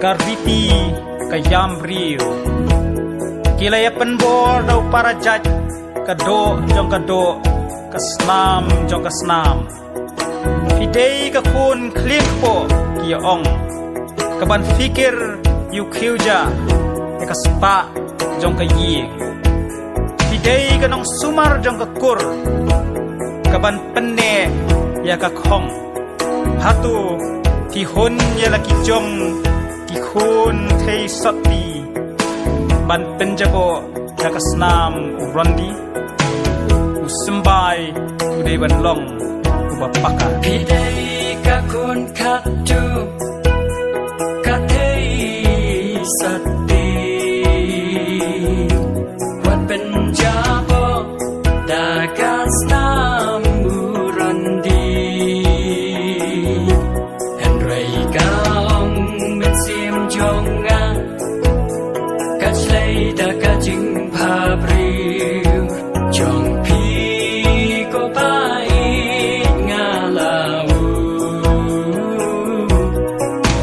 Karviti kayam riu kilaya penbor dau para jaj kado jong kado kasnam jong kasnam Fidei ka kun klim po kia ong kaban fikir yu khiuja ka spa jong ka ying Fidei ka nong sumar jong ka kur kaban penne ya ka khong hatu ti hun ya laki jong ti khun thei sati ban penjabo ya ka snam urondi usembai udai ban long ubapaka Fidei ka kun khatu ka thei sati wat penjabo da ka snam urandi en rei ka ong met sim jonga ka chlei da ka jing pha briu jong pi ko pai nga lau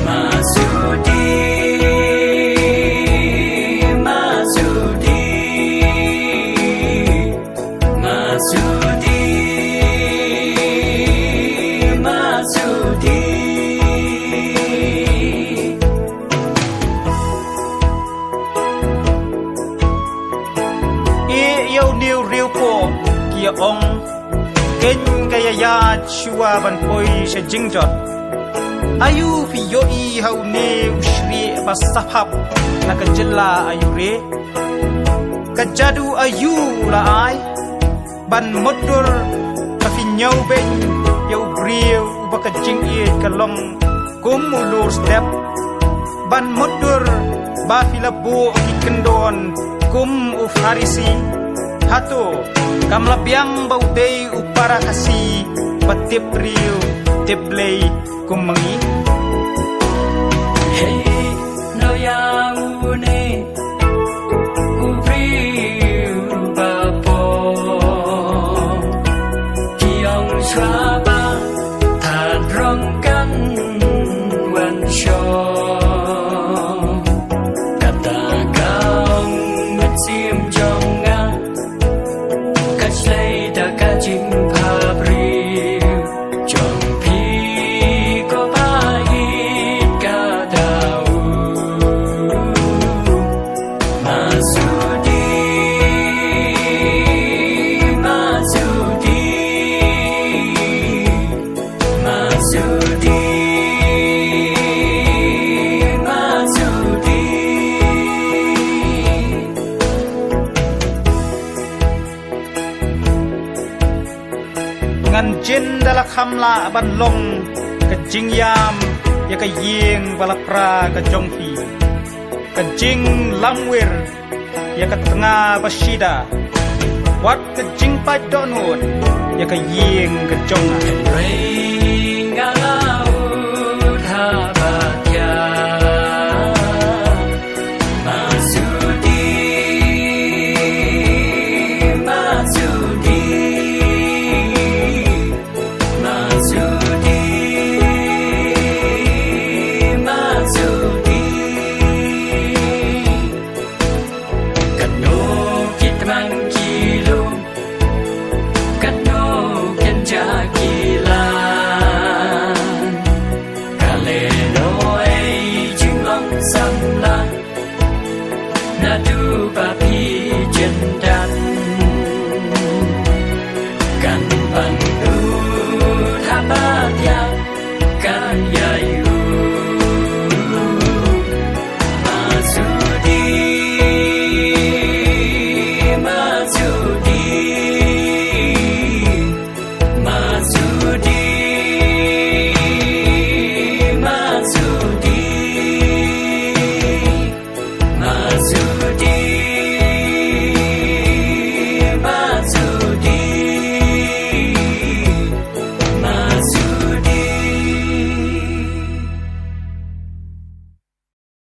masudi masudi masudi masudi Yau niu riu po kia ong ken kaya ya chua ban poi she jingjot ayu fi yo I hau ne ushri basahap nakajela ayu re kajadu ayu la ai ban modur ka fi nyau ben yau riu baka jing I kalong kum ulur step ban modur ba filabu ki kendon kum ufarisi hatu kam labiang bau dei upara kasi patip riu tiplay kumangi hey no ya une ubriu bapo kiong shwaba thadrong kan wan sho kata kaong met sim jonga ka chlei da ka jing pha briu jong pi ko pai ka dau masudi masudi masudi masudi ngan jin dala khamla ban long ka jing yam ya ka ying balapra ka jongpi ka jing lamwir ya ka tengah basida wat ka jing pai donut ya ka ying ka jonga Ring laut habatya masudi masudi masudi masudi kano kitman kilo kano kenja kilan kaleno